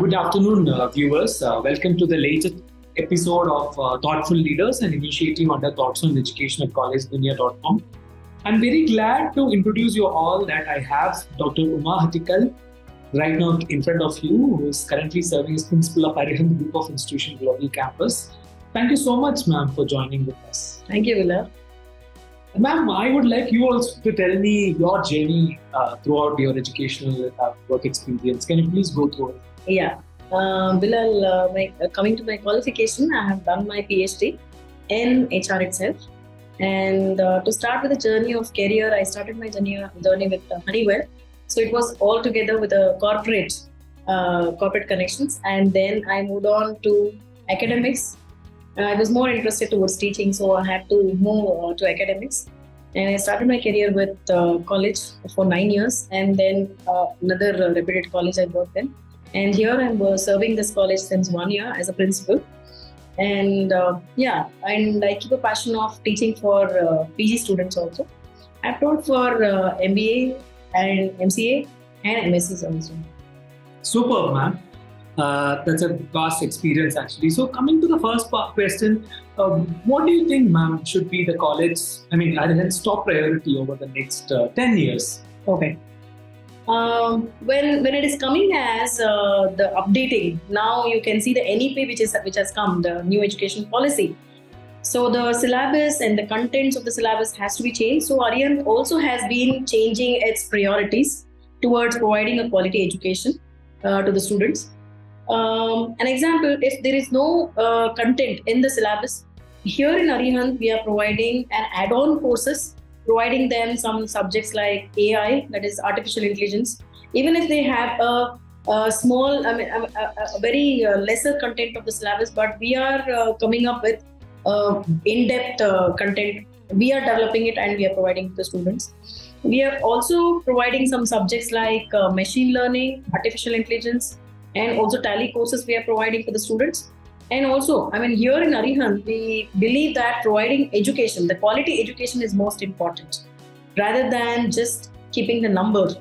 Good afternoon, viewers. Welcome to the latest episode of Thoughtful Leaders, an initiative under Thoughts on Education at collegedunia.com. I'm very glad to introduce you all that I have Dr. HATTIKAL right now in front of you, who is currently serving as Principal of Arihant Group of Institution Global Campus. Thank you so much, ma'am, for joining with us. Thank you, Villa. Ma'am, I would like you also to tell me your journey throughout your educational work experience. Can you please go through it? Yeah. Bilal, coming to my qualification, I have done my PhD in HR itself. And to start with the journey of career, I started my journey with Honeywell. So it was all together with a corporate connections. And then I moved on to academics. I was more interested towards teaching, so I had to move to academics. And I started my career with college for 9 years. And then another reputed college I worked in. And here I'm serving this college since 1 year as a principal. And and I keep a passion of teaching for PG students also. I've taught for MBA and MCA and MScs also. Superb, ma'am. That's a vast experience actually. So coming to the first question, what do you think, ma'am, should be the college, Arihant's top priority over the next 10 years? Okay. When it is coming as the updating, now you can see the NEP which has come, the new education policy. So the syllabus and the contents of the syllabus has to be changed. So Arihant also has been changing its priorities towards providing a quality education to the students. An example, if there is no content in the syllabus, here in Arihant we are providing an add-on courses, providing them some subjects like AI, that is artificial intelligence. Even if they have a small, a very lesser content of the syllabus, but we are coming up with in-depth content. We are developing it and we are providing to the students. We are also providing some subjects like machine learning, artificial intelligence, and also Tally courses we are providing for the students. And also, here in Arihant, we believe that providing education, the quality education is most important, rather than just keeping the number.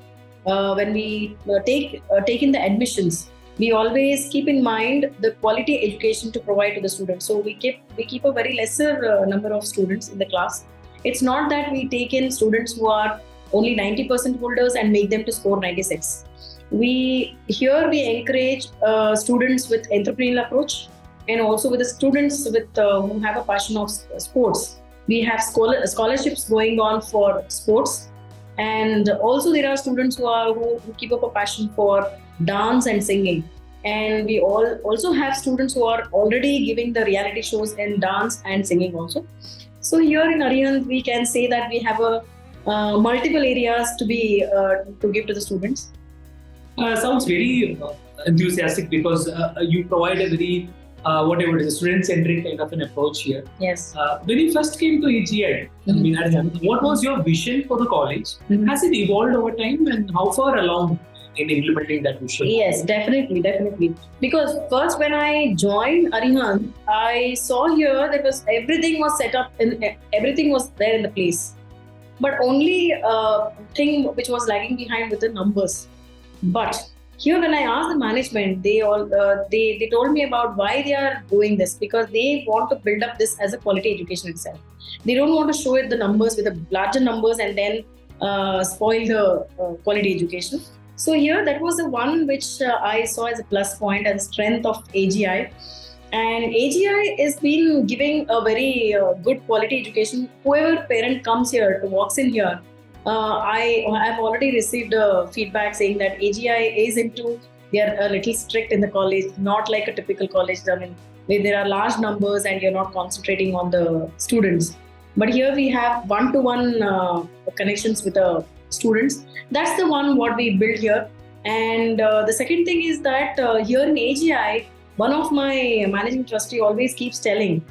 When we take in the admissions, we always keep in mind the quality education to provide to the students. So we keep a very lesser number of students in the class. It's not that we take in students who are only 90% holders and make them to score 96. We encourage students with entrepreneurial approach, and also with the students with who have a passion of sports. We have scholarships going on for sports, and also there are students who keep up a passion for dance and singing. And we also have students who are already giving the reality shows in dance and singing also. So here in Arihant, we can say that we have multiple areas to give to the students. Sounds very enthusiastic because you provide a very student-centric kind of an approach here. Yes. When you first came to AGI, what was your vision for the college? Has it evolved over time, and how far along in implementing that vision? Yes, definitely. Because first when I joined Arihant, I saw here that everything was set up and everything was there in the place. But only thing which was lagging behind with the numbers. But here, when I asked the management, they told me about why they are doing this, because they want to build up this as a quality education itself. They don't want to show it the numbers with the larger numbers and then spoil the quality education. So here, that was the one which I saw as a plus point and strength of AGI. And AGI has been giving a very good quality education. Whoever parent comes here, walks in here, I have already received feedback saying that AGI they are a little strict in the college, not like a typical college. Where there are large numbers and you're not concentrating on the students. But here we have one-to-one connections with the students. That's the one what we build here. And the second thing is that here in AGI, one of my managing trustee always keeps telling,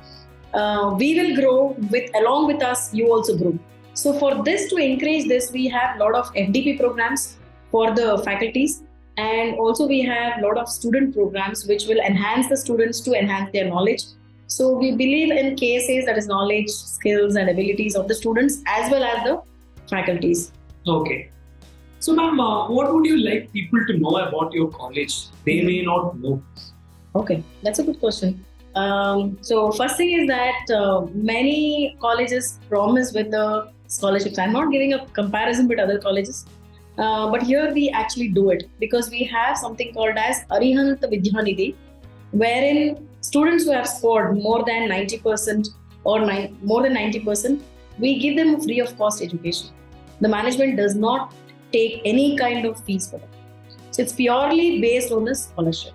we will grow along with us, you also grow. So for this, to encourage this, we have a lot of FDP programs for the faculties, and also we have a lot of student programs which will enhance the students to enhance their knowledge. So we believe in KSAs, that is knowledge, skills and abilities of the students as well as the faculties. Okay. So, ma'am, what would you like people to know about your college? They may not know. Okay, that's a good question. So first thing is that many colleges promise with the scholarships. I'm not giving a comparison with other colleges, but here we actually do it because we have something called as Arihant Vidyanidhi, wherein students who have scored more than 90% or more than 90%, we give them a free of cost education. The management does not take any kind of fees for them. So it's purely based on the scholarship.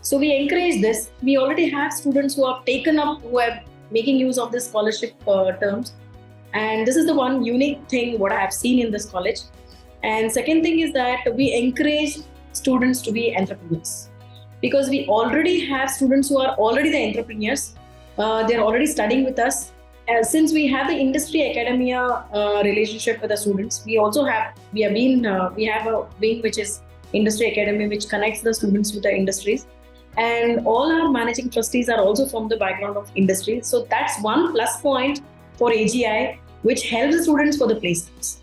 So we encourage this. We already have students who have taken up, who are making use of this scholarship terms. And this is the one unique thing what I have seen in this college. And second thing is that we encourage students to be entrepreneurs because we already have students who are already the entrepreneurs. They're already studying with us. Since we have the industry academia relationship with the students, we have a wing which is industry academy, which connects the students with the industries. And all our managing trustees are also from the background of industry. So that's one plus point for AGI, which helps the students for the placements.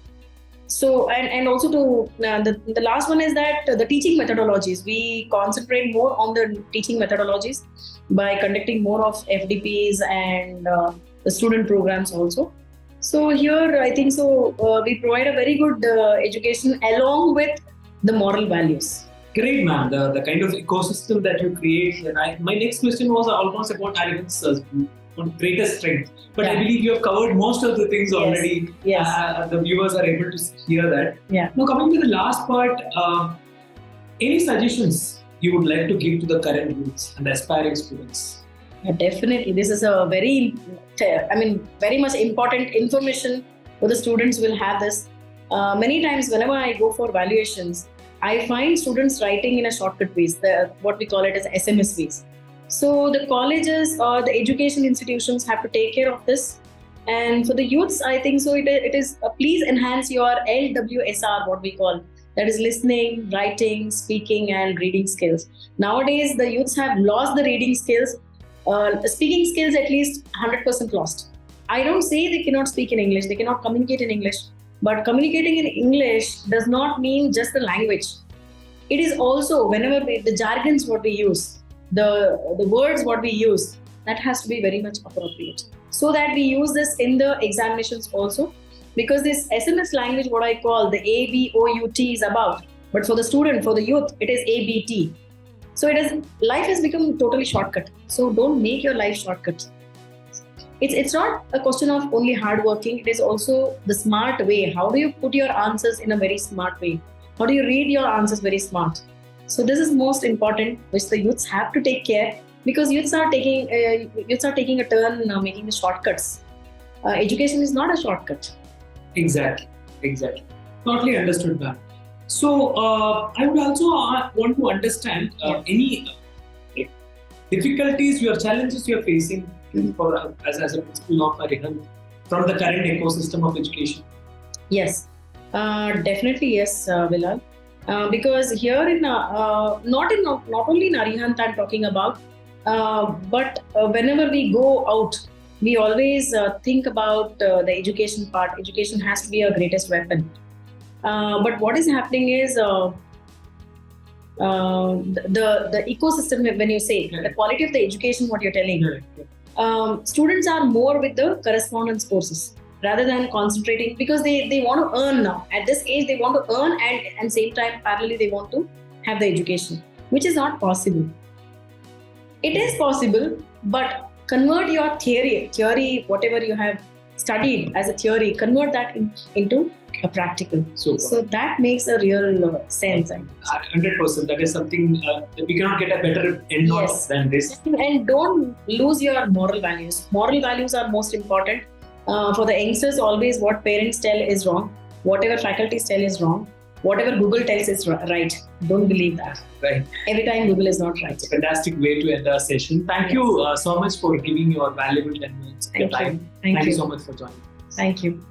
So, and also to the last one is that the teaching methodologies, we concentrate more on the teaching methodologies by conducting more of FDPs and the student programs also. So here, I think so, we provide a very good education along with the moral values. Great, ma'am. The kind of ecosystem that you create. And my next question was almost about Arihant's greatest strength. But I believe you have covered most of the things already. Yes. The viewers are able to hear that. Yeah. Now, coming to the last part, any suggestions you would like to give to the current youths and aspiring students? Yeah, definitely. This is a very much important information for the students will have this. Many times, whenever I go for valuations, I find students writing in a shortcut ways, what we call it as SMS ways. So the colleges or the education institutions have to take care of this. And for the youths, I think so it is please enhance your LWSR, what we call, that is listening, writing, speaking and reading skills. Nowadays, the youths have lost the reading skills, speaking skills at least 100% lost. I don't say they cannot speak in English, they cannot communicate in English. But communicating in English does not mean just the language. It is also whenever the jargons what we use, the words what we use, that has to be very much appropriate. So that we use this in the examinations also. Because this SMS language, what I call the ABOUT is about. But for the student, for the youth, it is ABT. So life has become totally shortcut. So don't make your life shortcut. It's not a question of only hard working, it is also the smart way. How do you put your answers in a very smart way? How do you read your answers very smart? So this is most important, which the youths have to take care, because youths are taking a turn making the shortcuts. Education is not a shortcut. Exactly. Totally understood, ma'am. So I would also want to understand any difficulties, challenges you are facing as a principal of Arihant from the current ecosystem of education. Yes, definitely yes, Bilal. Because here not only in Arihant I'm talking about, but whenever we go out, we always think about the education part. Education has to be our greatest weapon. But what is happening is the ecosystem, when you say the quality of the education, what you're telling, students are more with the correspondence courses rather than concentrating, because they want to earn now. At this age, they want to earn and same time, parallelly, they want to have the education, which is not possible. It is possible, but convert your theory, whatever you have studied as a theory, convert that into a practical. So that makes a real sense. 100%. That is something that we cannot get a better end of than this. And don't lose your moral values. Moral values are most important. For the youngsters, always what parents tell is wrong. Whatever faculties tell is wrong. Whatever Google tells is right. Don't believe that. Right. Every time Google is not right. It's a fantastic way to end our session. Thank you so much for giving your valuable 10 minutes of your time. Thank you so much for joining us. Thank you.